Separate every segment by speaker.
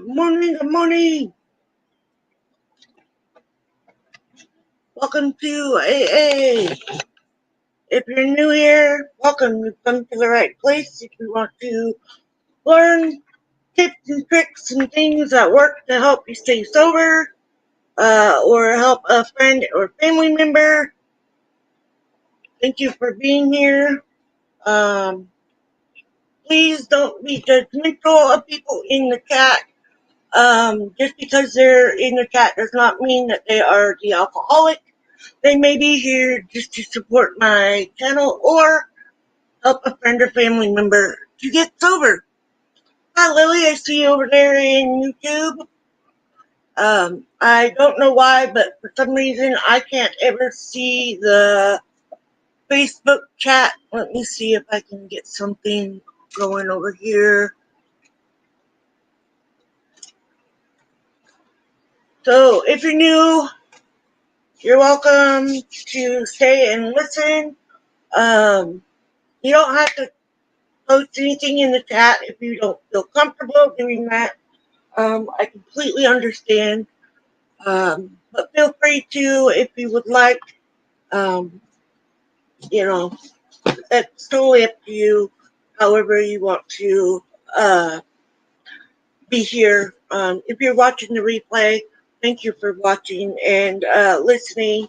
Speaker 1: Good morning. Welcome to AA. If you're new here, welcome. You've come to the right place. If you want to learn tips and tricks and things that work to help you stay sober, or help a friend or family member, thank you for being here. Um, Please don't be judgmental of people in the chat. Just because they're in the chat does not mean that they are the alcoholic. They may be here just to support my channel or help a friend or family member to get sober. Hi, Lily. I see you over there in YouTube. I don't know why, but for some reason I can't ever see the Facebook chat. Let me see if I can get something going over here. So if you're new, you're welcome to stay and listen. You don't have to post anything in the chat if you don't feel comfortable doing that. I completely understand. But feel free to if you would like. Um, you know, it's totally up to you. However you want to be here. If you're watching the replay, thank you for watching and listening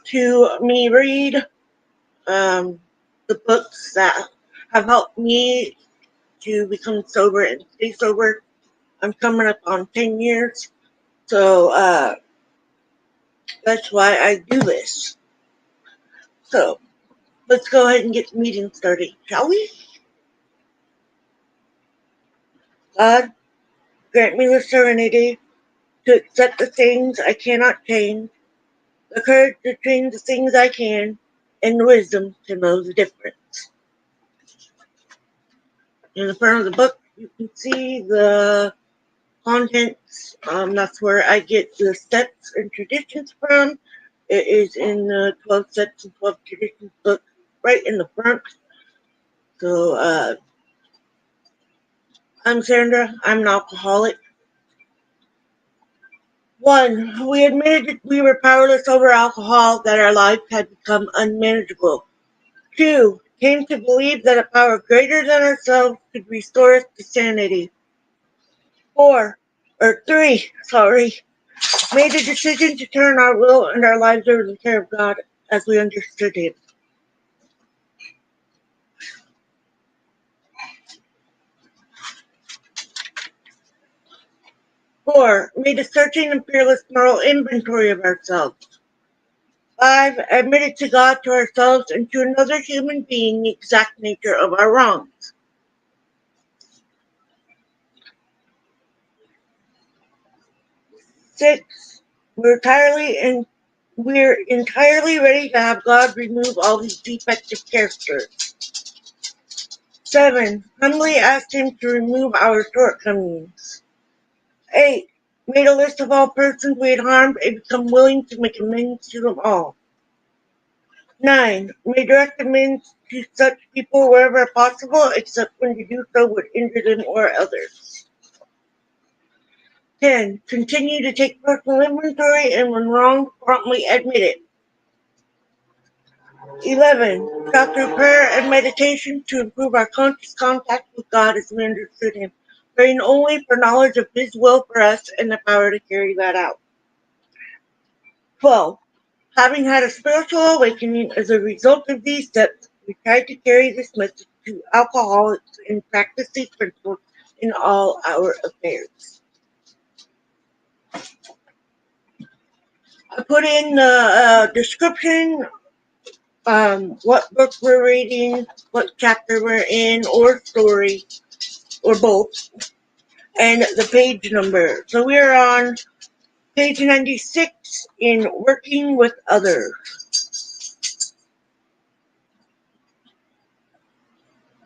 Speaker 1: to me read the books that have helped me to become sober and stay sober. I'm coming up on 10 years, so that's why I do this. So let's go ahead and get the meeting started, shall we? God, grant me the serenity to accept the things I cannot change, the courage to change the things I can, and the wisdom to know the difference. In the front of the book, you can see the contents. That's where I get the steps and traditions from. It is in the 12 Steps and 12 Traditions book right in the front. So, I'm Sandra. I'm an alcoholic. 1. We admitted that we were powerless over alcohol, that our life had become unmanageable. 2. Came to believe that a power greater than ourselves could restore us to sanity. 3. Made a decision to turn our will and our lives over to the care of God as we understood Him. 4. Made a searching and fearless moral inventory of ourselves. 5. Admitted to God, to ourselves, and to another human being the exact nature of our wrongs. 6. We're entirely ready to have God remove all these defective characters. 7. Humbly asked Him to remove our shortcomings. 8. Made a list of all persons we had harmed and become willing to make amends to them all. 9. Made direct amends to such people wherever possible, except when to do so would injure them or others. 10. Continue to take personal inventory and when wrong, promptly admit it. 11. Sought through prayer and meditation to improve our conscious contact with God as we understood Him, praying only for knowledge of His will for us and the power to carry that out. 12. Having had a spiritual awakening as a result of these steps, we tried to carry this message to alcoholics and practice these principles in all our affairs. I put in the description, what book we're reading, what chapter we're in, or story, or both, and the page number. So we're on page 96 in Working with Others.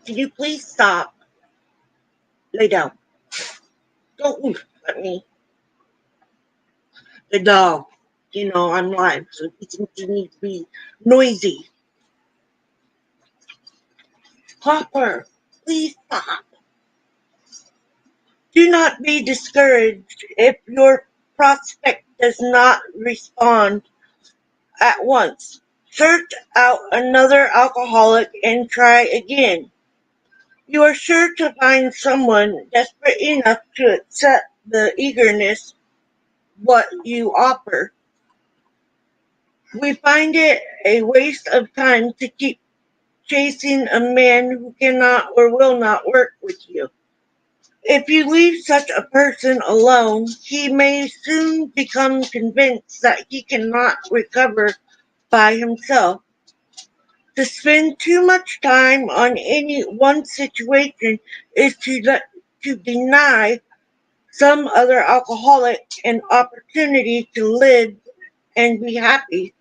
Speaker 1: Can you please stop? Lay down. Don't move at me. The dog. I'm live, so he thinks he needs to be noisy. Hopper, please stop. Do not be discouraged if your prospect does not respond at once. Search out another alcoholic and try again. You are sure to find someone desperate enough to accept the eagerness what you offer. We find it a waste of time to keep chasing a man who cannot or will not work with you. If you leave such a person alone, he may soon become convinced that he cannot recover by himself. To spend too much time on any one situation is to deny some other alcoholic an opportunity to live and be happy.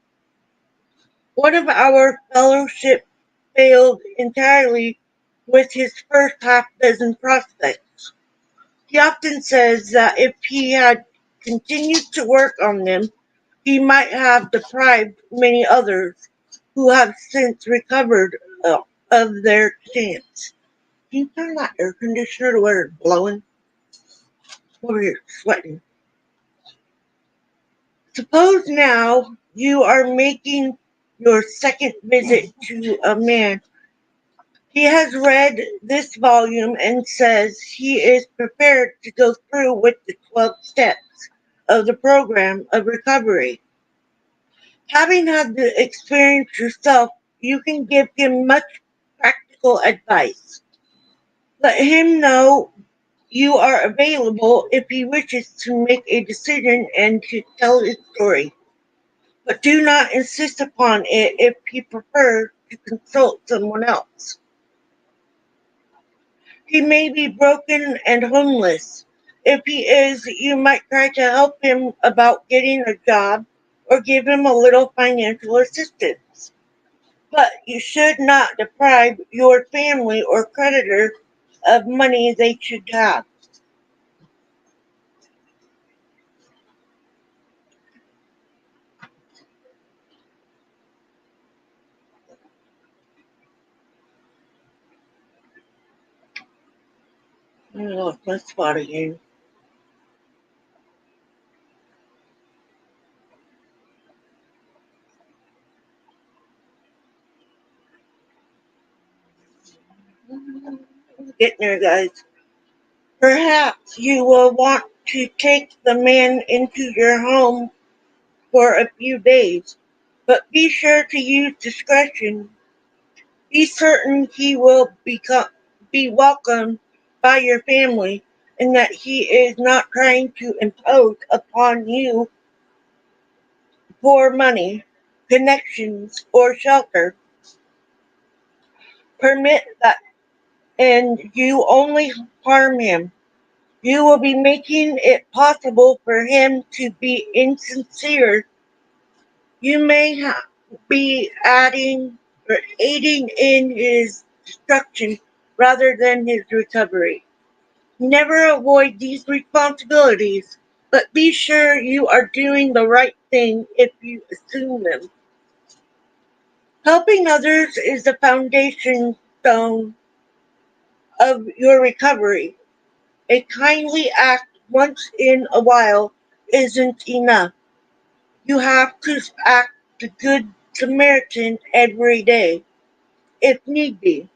Speaker 1: One of our fellowship failed entirely with his first half dozen prospects. He often says that if he had continued to work on them, he might have deprived many others who have since recovered of their chance. Can you turn that air conditioner to where it's blowing? Over here, sweating. Suppose now you are making your second visit to a man. He has read this volume and says he is prepared to go through with the 12 steps of the program of recovery. Having had the experience yourself, you can give him much practical advice. Let him know you are available if he wishes to make a decision and to tell his story. But do not insist upon it if he prefers to consult someone else. He may be broken and homeless. If he is, you might try to help him about getting a job or give him a little financial assistance. But you should not deprive your family or creditor of money they should have. I lost my spot again. Getting there, guys. Perhaps you will want to take the man into your home for a few days, but be sure to use discretion. Be certain he will be welcomed by your family and that he is not trying to impose upon you for money, connections, or shelter. Permit that and you only harm him. You will be making it possible for him to be insincere. You may be adding or aiding in his destruction rather than his recovery. Never avoid these responsibilities, but be sure you are doing the right thing if you assume them. Helping others is the foundation stone of your recovery. A kindly act once in a while isn't enough. You have to act the good Samaritan every day, if need be.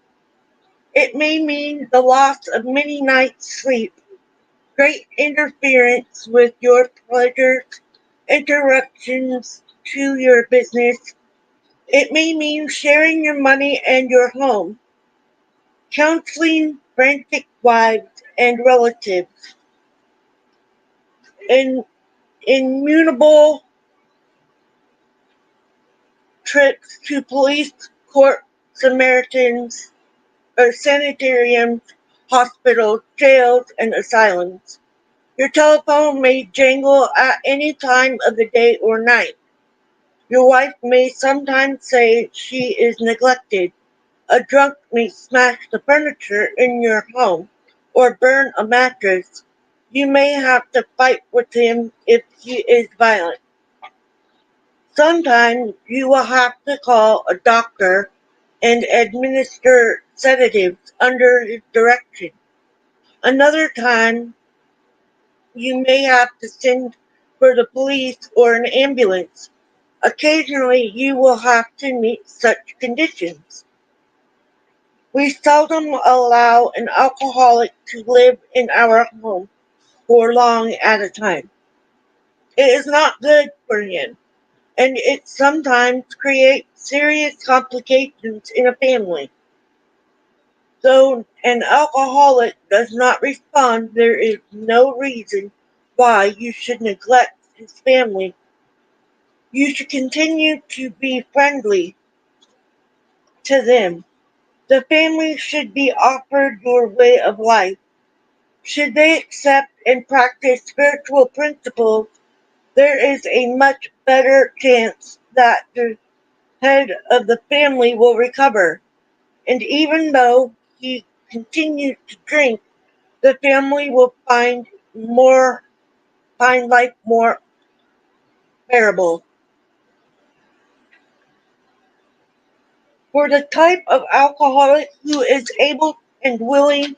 Speaker 1: It may mean the loss of many nights' sleep, great interference with your pleasures, interruptions to your business. It may mean sharing your money and your home, counseling frantic wives and relatives, in immutable trips to police court, Samaritans, or sanitariums, hospitals, jails, and asylums. Your telephone may jangle at any time of the day or night. Your wife may sometimes say she is neglected. A drunk may smash the furniture in your home or burn a mattress. You may have to fight with him if he is violent. Sometimes you will have to call a doctor and administer sedatives under his direction. Another time you may have to send for the police or an ambulance. Occasionally, you will have to meet such conditions. We seldom allow an alcoholic to live in our home for long at a time. It is not good for him, and it sometimes creates serious complications in a family. Though an alcoholic does not respond, there is no reason why you should neglect his family. You should continue to be friendly to them. The family should be offered your way of life. Should they accept and practice spiritual principles, there is a much better chance that the head of the family will recover. And even though he continues to drink, the family will find life more bearable. For the type of alcoholic who is able and willing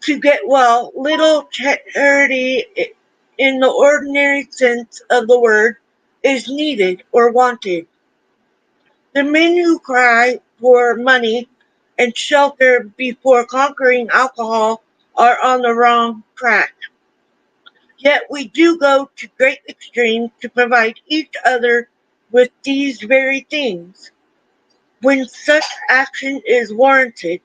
Speaker 1: to get well, little charity in the ordinary sense of the word is needed or wanted. The men who cry for money and shelter before conquering alcohol are on the wrong track. Yet we do go to great extremes to provide each other with these very things. When such action is warranted,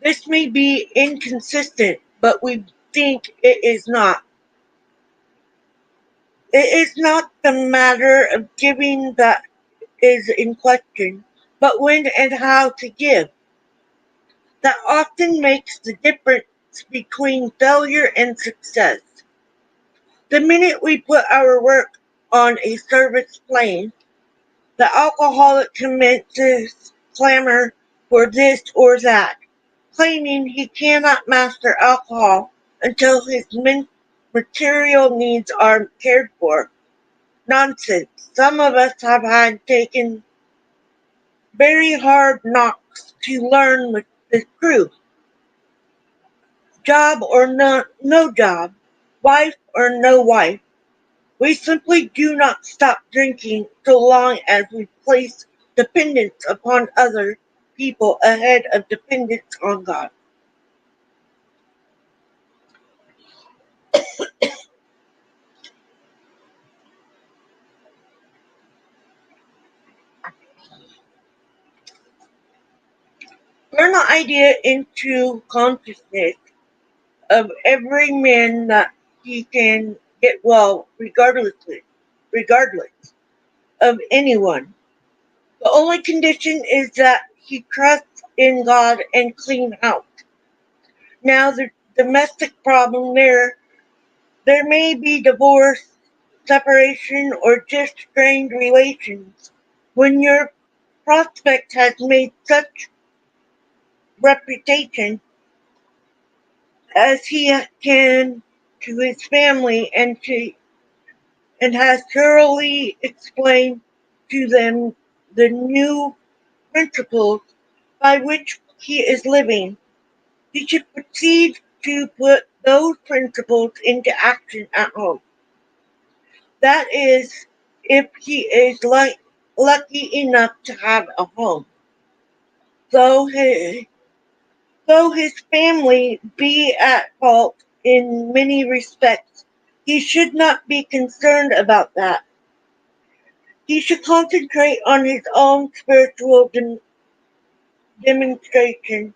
Speaker 1: this may be inconsistent, but we think it is not. It is not the matter of giving that is in question, but when and how to give. That often makes the difference between failure and success. The minute we put our work on a service plane, the alcoholic commences clamor for this or that, claiming he cannot master alcohol until his material needs are cared for. Nonsense. Some of us have had taken very hard knocks to learn the truth. Job or no job, wife or no wife. We simply do not stop drinking so long as we place dependence upon other people ahead of dependence on God. Turn the idea into consciousness of every man that he can get well regardless of anyone. The only condition is that he trusts in God and clean out. Now the domestic problem there may be divorce, separation, or just strained relations. When your prospect has made such reputation as he can to his family and has thoroughly explained to them the new principles by which he is living, he should proceed to put those principles into action at home. That is, if he is lucky enough to have a home. Though his family be at fault in many respects, he should not be concerned about that. He should concentrate on his own spiritual demonstration.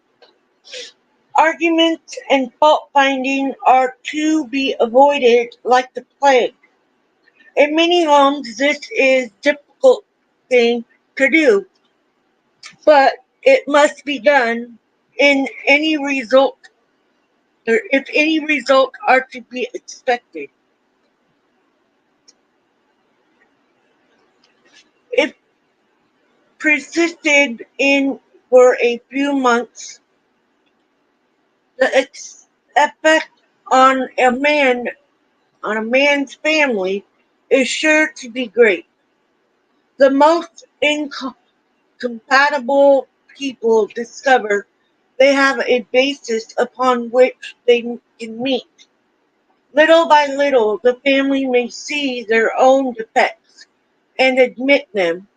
Speaker 1: Arguments and fault finding are to be avoided like the plague. In many homes, this is a difficult thing to do, but it must be done in any result or if any result are to be expected. If persisted in for a few months, the effect on a man's family is sure to be great. The most incompatible people discover they have a basis upon which they can meet. Little by little, the family may see their own defects and admit them.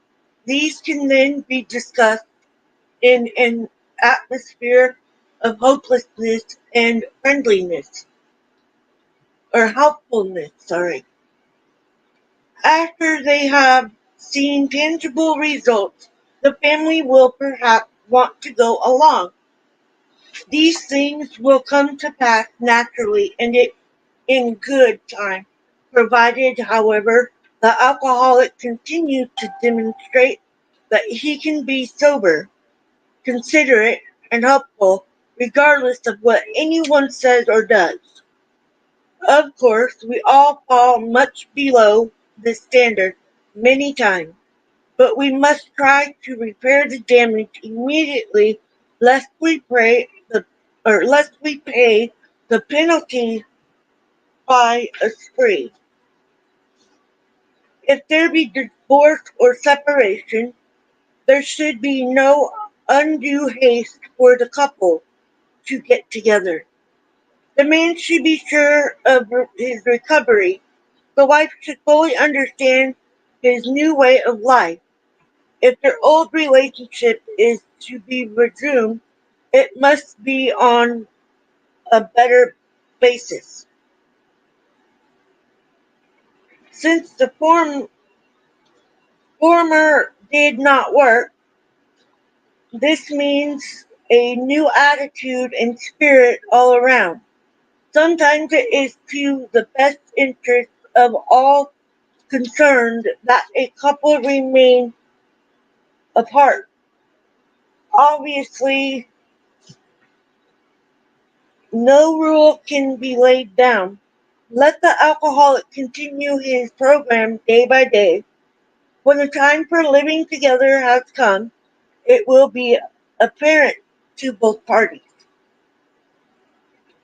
Speaker 1: These can then be discussed in an atmosphere of hopelessness and friendliness, or helpfulness, sorry. After they have seen tangible results, the family will perhaps want to go along. These things will come to pass naturally and in good time, provided, however, the alcoholic continues to demonstrate that he can be sober, considerate, and helpful regardless of what anyone says or does. Of course, we all fall much below this standard many times, but we must try to repair the damage immediately lest we pay the penalty by a spree. If there be divorce or separation, there should be no undue haste for the couple to get together. The man should be sure of his recovery. The wife should fully understand his new way of life. If their old relationship is to be resumed, it must be on a better basis. Since the former did not work, this means a new attitude and spirit all around. Sometimes it is to the best interest of all concerned that a couple remain apart. Obviously, no rule can be laid down. Let the alcoholic continue his program day by day. When the time for living together has come, it will be apparent to both parties.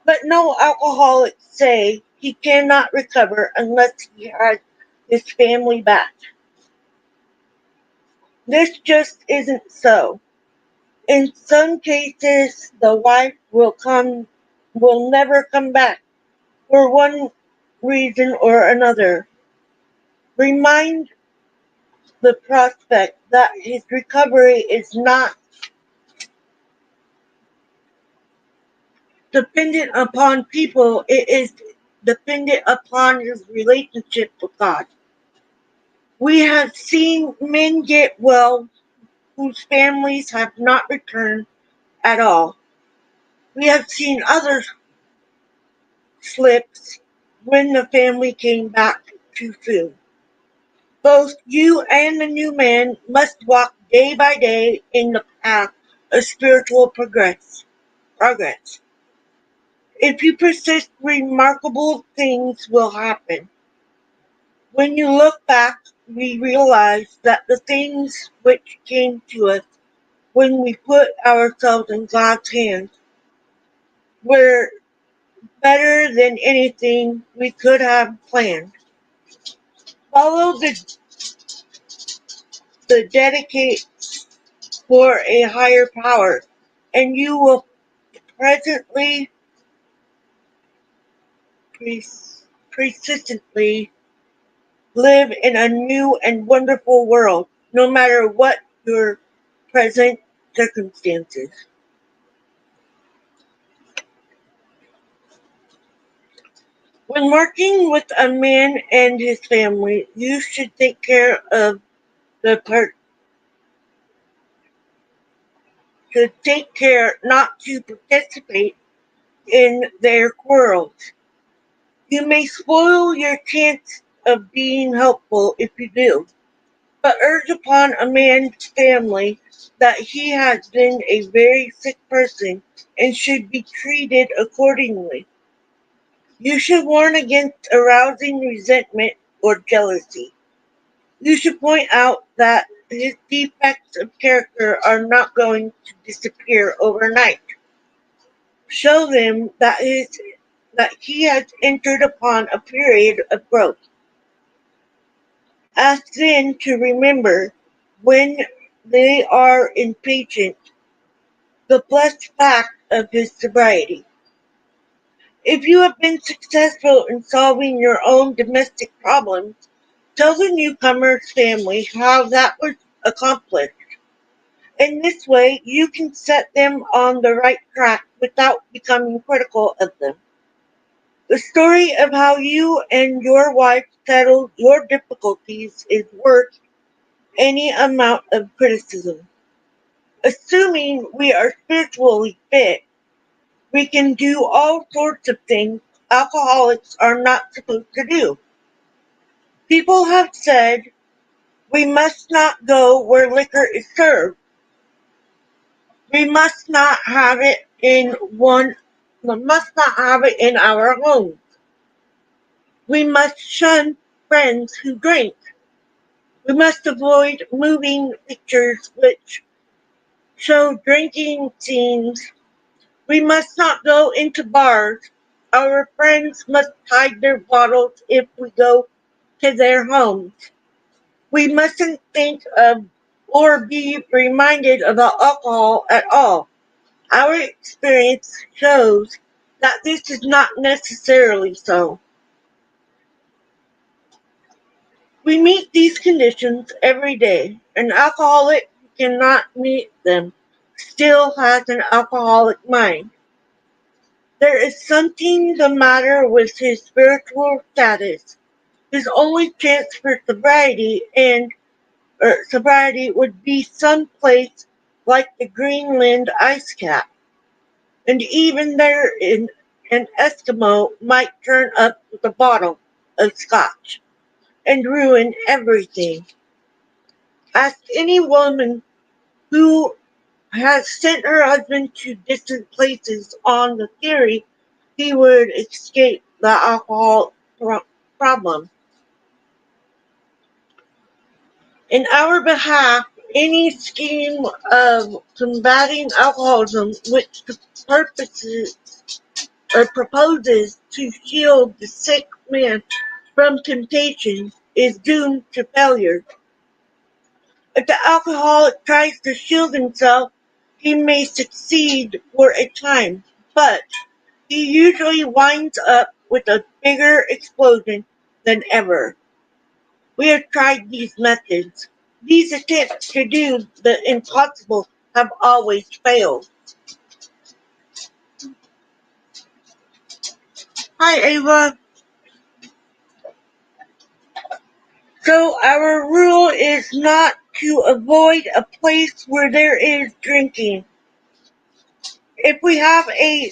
Speaker 1: Let no alcoholic say he cannot recover unless he has his family back. This just isn't so. In some cases, the wife will never come back for one reason or another. Remind the prospect that his recovery is not dependent upon people, it is dependent upon his relationship with God. We have seen men get well whose families have not returned at all. We have seen others slips when the family came back too soon. Both you and the new man must walk day by day in the path of spiritual progress. If you persist, remarkable things will happen. When you look back, we realize that the things which came to us when we put ourselves in God's hands were better than anything we could have planned. Follow the dedicate for a higher power, and you will presently, persistently live in a new and wonderful world, no matter what your present circumstances. When working with a man and his family, you should take care of the part should take care not to participate in their quarrels. You may spoil your chance of being helpful if you do, but urge upon a man's family that he has been a very sick person and should be treated accordingly. You should warn against arousing resentment or jealousy. You should point out that his defects of character are not going to disappear overnight. Show them that he has entered upon a period of growth. Ask them to remember, when they are impatient, the blessed fact of his sobriety. If you have been successful in solving your own domestic problems, tell the newcomer's family how that was accomplished. In this way, you can set them on the right track without becoming critical of them. The story of how you and your wife settled your difficulties is worth any amount of criticism. Assuming we are spiritually fit, we can do all sorts of things alcoholics are not supposed to do. People have said we must not go where liquor is served. We must not have it in one we must not have it in our homes. We must shun friends who drink. We must avoid moving pictures which show drinking scenes. We must not go into bars. Our friends must hide their bottles if we go to their homes. We mustn't think of or be reminded about alcohol at all. Our experience shows that this is not necessarily so. We meet these conditions every day. An alcoholic who cannot meet them still has an alcoholic mind. There is something the matter with his spiritual status. His only chance for sobriety would be some place like the Greenland ice cap, and even there an Eskimo might turn up with a bottle of scotch and ruin everything. Ask any woman who has sent her husband to distant places on the theory he would escape the alcohol problem. In our behalf, any scheme of combating alcoholism which purposes or proposes to shield the sick man from temptation is doomed to failure. If the alcoholic tries to shield himself, he may succeed for a time, but he usually winds up with a bigger explosion than ever. We have tried these methods. These attempts to do the impossible have always failed. Hi, Ava. So our rule is not to avoid a place where there is drinking. If we have a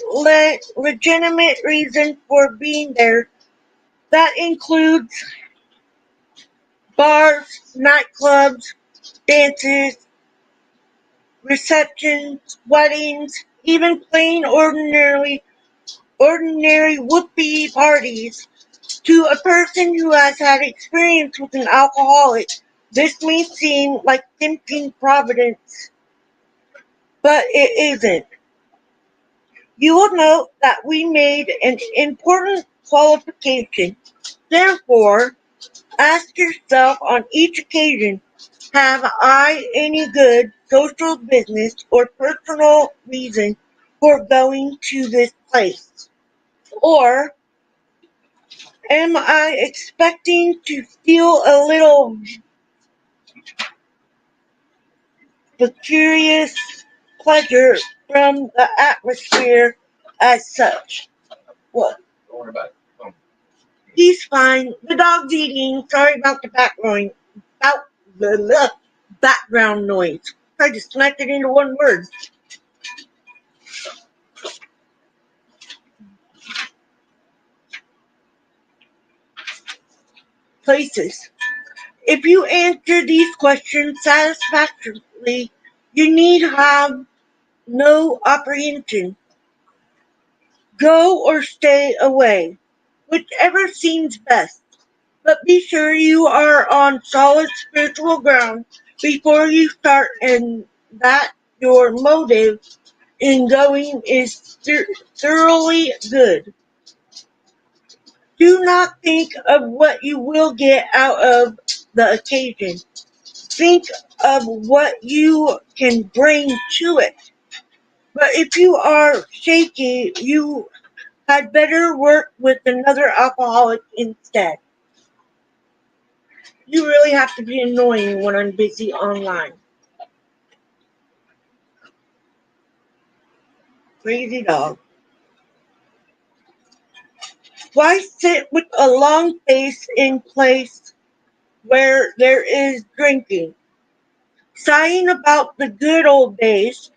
Speaker 1: legitimate reason for being there, that includes bars, nightclubs, dances, receptions, weddings, even plain ordinary whoopee parties. To a person who has had experience with an alcoholic, this may seem like tempting providence, but it isn't. You will note that we made an important qualification. Therefore, ask yourself on each occasion, have I any good social business or personal reason for going to this place? Or am I expecting to feel a little vicarious pleasure from the atmosphere as such? What? He's fine. The dog's eating. Sorry about the background noise. I just smacked it into one word. Places. If you answer these questions satisfactorily, you need have no apprehension. Go or stay away, whichever seems best. But be sure you are on solid spiritual ground before you start and that your motive in going is thoroughly good. Do not think of what you will get out of the occasion. Think of what you can bring to it. But if you are shaky, you had better work with another alcoholic instead. You really have to be annoying when I'm busy online. Crazy dog. Why sit with a long face in place where there is drinking? Sighing about the good old days.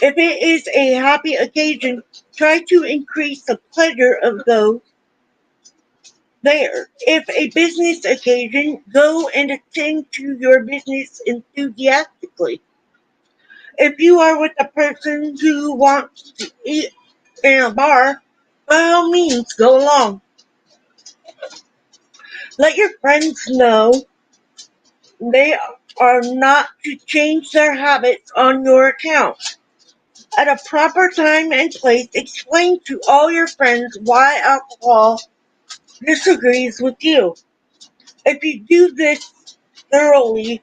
Speaker 1: If it is a happy occasion, try to increase the pleasure of those there. If a business occasion, go and attend to your business enthusiastically. If you are with a person who wants to eat in a bar, by all means go along. Let your friends know they are not to change their habits on your account. At a proper time and place, explain to all your friends why alcohol disagrees with you. If you do this thoroughly,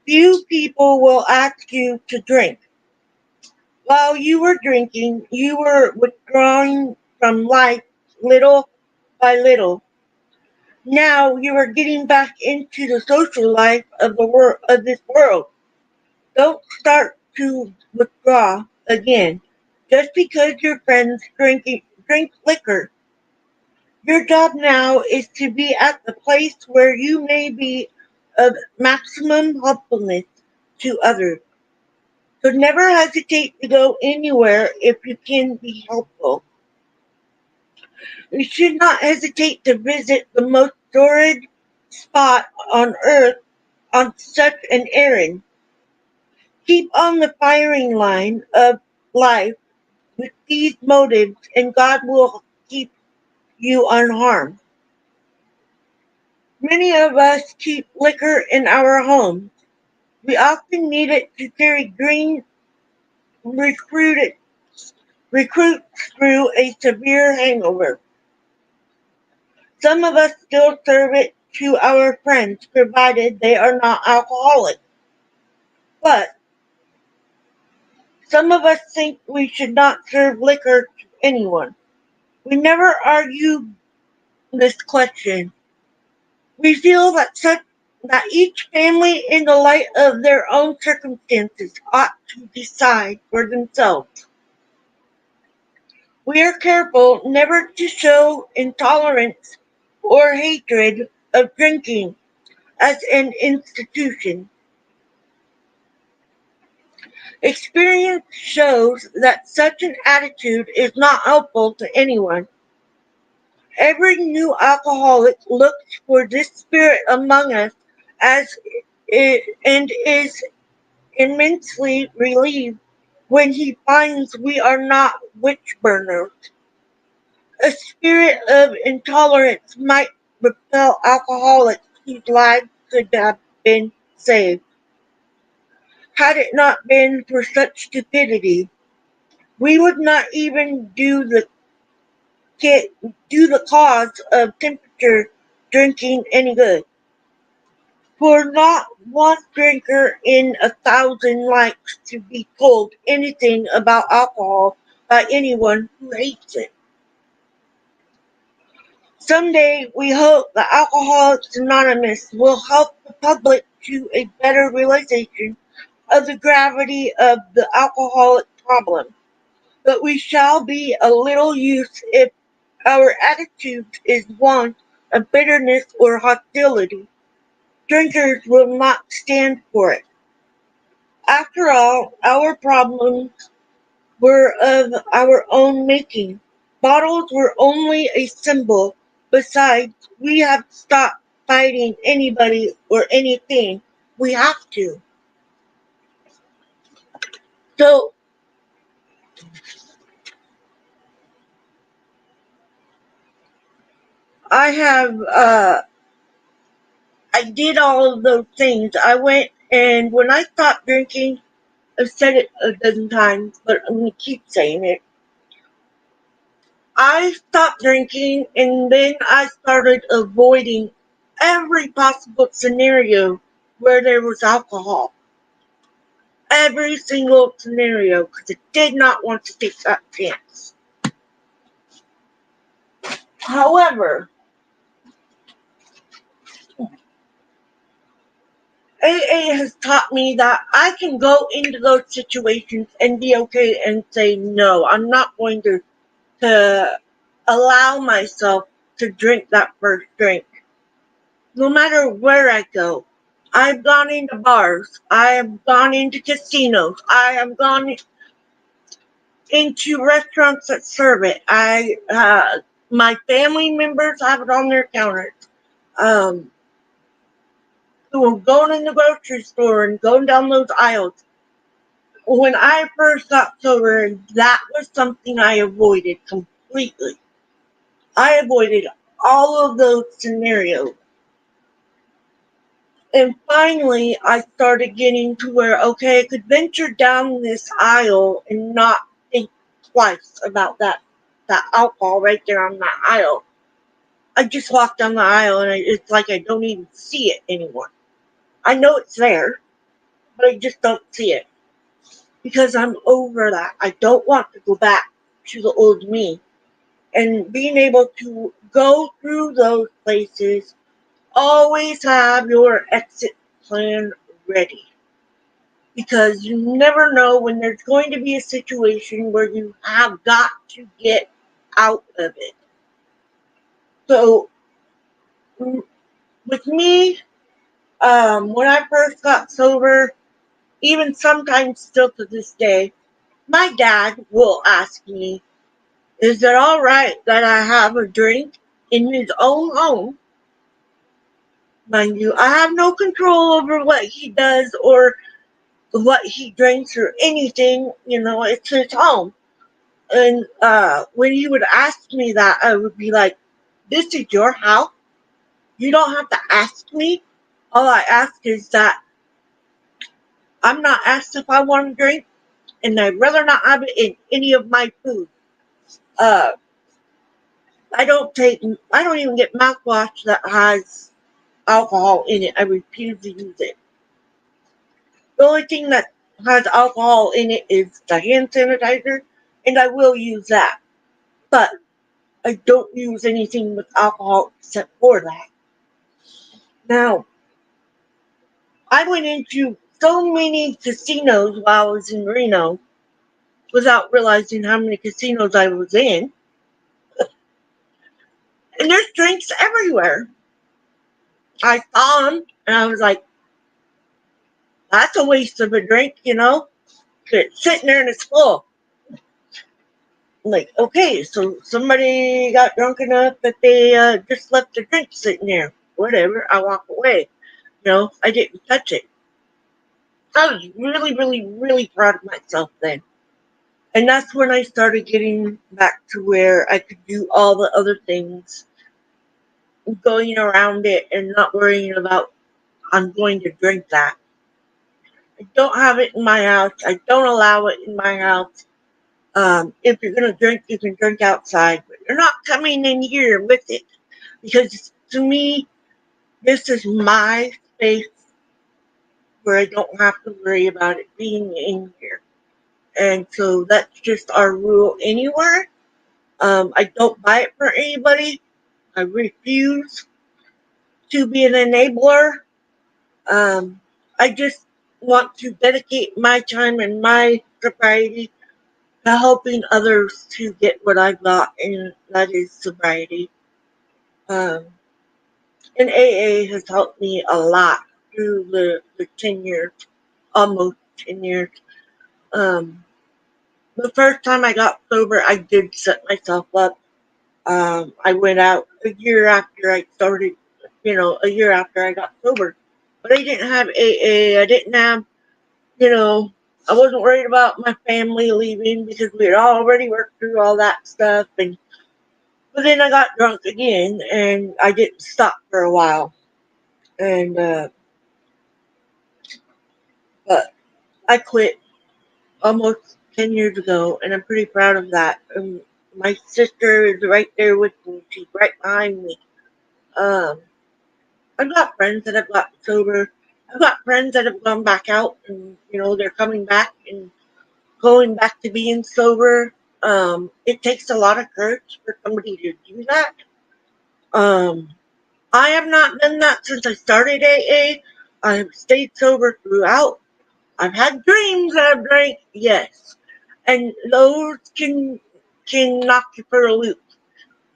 Speaker 1: few people will ask you to drink. While you were drinking, you were withdrawing from life little by little. Now you are getting back into the social life of this world. Don't start to withdraw again just because your friends drink liquor. Your job now is to be at the place where you may be of maximum helpfulness to others. So never hesitate to go anywhere if you can be helpful. You should not hesitate to visit the most sordid spot on earth on such an errand. Keep on the firing line of life with these motives, and God will keep you unharmed. Many of us keep liquor in our homes. We often need it to carry green recruit, recruits through a severe hangover. Some of us still serve it to our friends, provided they are not alcoholics. But some of us think we should not serve liquor to anyone. We never argue this question. We feel that each family, in the light of their own circumstances, ought to decide for themselves. We are careful never to show intolerance or hatred of drinking as an institution. Experience shows that such an attitude is not helpful to anyone. Every new alcoholic looks for this spirit among us as and is immensely relieved when he finds we are not witch burners. A spirit of intolerance might repel alcoholics whose lives could have been saved. Had it not been for such stupidity, we would not even do the cause of temperature drinking any good. For not one drinker in 1,000 likes to be told anything about alcohol by anyone who hates it. Someday we hope that Alcoholics Anonymous will help the public to a better realization of the gravity of the alcoholic problem. But we shall be of little use if our attitude is one of bitterness or hostility. Drinkers will not stand for it. After all, our problems were of our own making. Bottles were only a symbol. Besides, we have stopped fighting anybody or anything. We have to. So I have I did all of those things. I went and when I stopped drinking, I've said it a dozen times, but I'm gonna keep saying it. I stopped drinking and then I started avoiding every possible scenario where there was alcohol. Every single scenario because I did not want to take that chance. However, AA has taught me that I can go into those situations and be okay and say, no, I'm not going to allow myself to drink that first drink. No matter where I go. I've gone into bars. I have gone into casinos. I have gone into restaurants that serve it. My family members have it on their counters. Um, who are going in the grocery store and going down those aisles. When I first got sober, that was something I avoided completely. I avoided all of those scenarios. And finally, I started getting to where, okay, I could venture down this aisle and not think twice about that alcohol right there on that aisle. I just walk down the aisle and it's like I don't even see it anymore. I know it's there, but I just don't see it because I'm over that. I don't want to go back to the old me. And being able to go through those places, always have your exit plan ready. Because you never know when there's going to be a situation where you have got to get out of it. So, with me, when I first got sober, even sometimes still to this day, my dad will ask me, is it all right that I have a drink in his own home? Mind you, I have no control over what he does or what he drinks or anything. It's his home. And when he would ask me that, I would be like, this is your house. You don't have to ask me. All I ask is that I'm not asked if I want to drink, and I'd rather not have it in any of my food. Uh, I don't even get mouthwash that has alcohol in it. I refuse to use it. The only thing that has alcohol in it is the hand sanitizer, and I will use that. But I don't use anything with alcohol except for that. Now, I went into so many casinos while I was in Reno without realizing how many casinos I was in. And there's drinks everywhere. I saw them and I was like, that's a waste of a drink, It's sitting there and it's full. I'm like, okay, so somebody got drunk enough that they just left the drink sitting there. Whatever, I walk away. I didn't touch it. I was really, really, really proud of myself then. And that's when I started getting back to where I could do all the other things, going around it and not worrying about, I'm going to drink that. I don't have it in my house. I don't allow it in my house. If you're going to drink, you can drink outside, but you're not coming in here with it. Because to me, this is my space where I don't have to worry about it being in here. And so that's just our rule anywhere. I don't buy it for anybody. I refuse to be an enabler. I just want to dedicate my time and my sobriety to helping others to get what I've got, and that is sobriety. Um, and AA has helped me a lot through the 10 years, almost 10 years. Um, the first time I got sober, I did set myself up. I went out a year after I started, a year after I got sober. But I didn't have AA. I didn't have, I wasn't worried about my family leaving because we had already worked through all that stuff. But then I got drunk again and I didn't stop for a while. And, but I quit almost 10 years ago and I'm pretty proud of that. My sister is right there with me. She's right behind me. Um, I've got friends that have got sober. I've got friends that have gone back out and, they're coming back and going back to being sober. It takes a lot of courage for somebody to do that. I have not done that since I started AA. I have stayed sober throughout. I've had dreams that I've drank, yes, and those can knock you for a loop.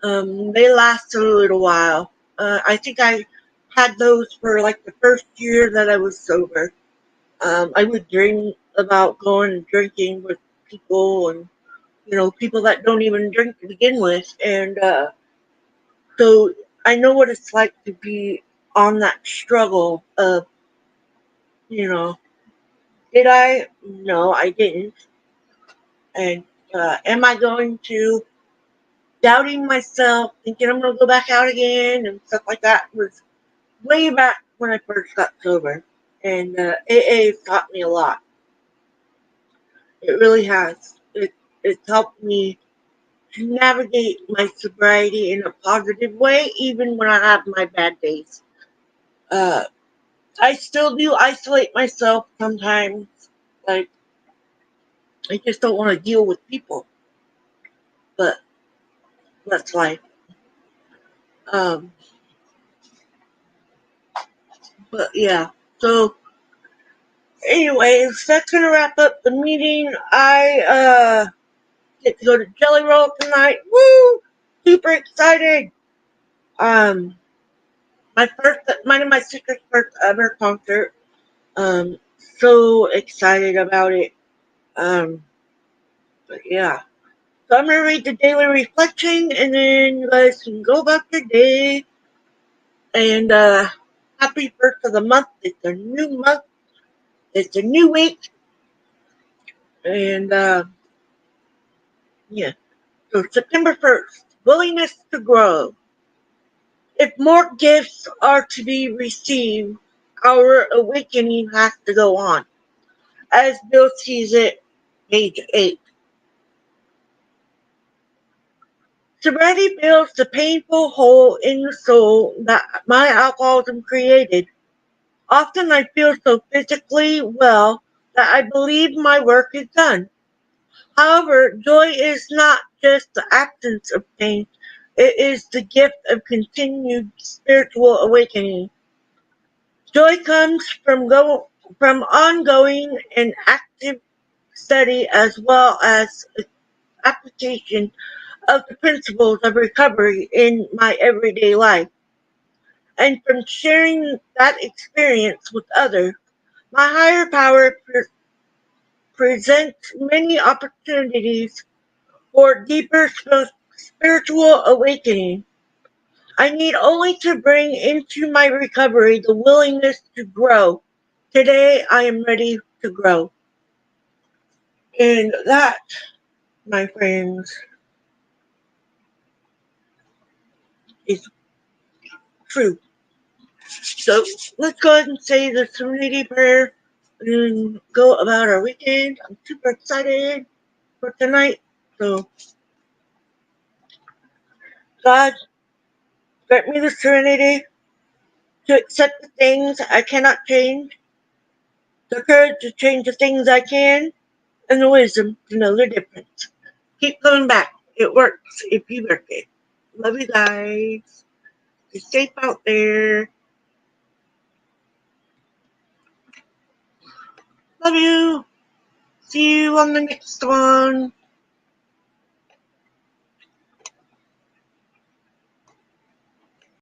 Speaker 1: They last a little while. I think I had those for like the first year that I was sober. I would dream about going and drinking with people and, people that don't even drink to begin with. And so I know what it's like to be on that struggle of, you know, did I? No, I didn't. And am I going to? Doubting myself, thinking I'm going to go back out again and stuff like that was way back when I first got sober. And AA taught me a lot. It really has. It's helped me to navigate my sobriety in a positive way, even when I have my bad days. Uh, I still do isolate myself sometimes. Like, I just don't want to deal with people. But that's life. Um, but yeah. So, anyways, that's gonna wrap up the meeting. I get to go to Jelly Roll tonight. Woo! Super excited. Um, mine and my sister's first ever concert. Um, so excited about it. But yeah. So I'm gonna read the daily reflection, and then you guys can go about your day. And happy first of the month. It's a new month. It's a new week. And yeah. So September 1st, willingness to grow. If more gifts are to be received, our awakening has to go on. As Bill sees it, page 8. Sobriety fills the painful hole in the soul that my alcoholism created. Often I feel so physically well that I believe my work is done. However, joy is not just the absence of pain, it is the gift of continued spiritual awakening. Joy comes from ongoing and active study as well as application of the principles of recovery in my everyday life. And from sharing that experience with others, my higher power presents many opportunities for deeper spiritual awakening. I need only to bring into my recovery the willingness to grow. Today I am ready to grow. And that, my friends, is true. So let's go ahead and say the Serenity Prayer and go about our weekend. I'm super excited for tonight. So, God, grant me the serenity to accept the things I cannot change, the courage to change the things I can, and the wisdom to know the difference. Keep coming back. It works if you work it. Love you guys. Be safe out there. Love you. See you on the next one.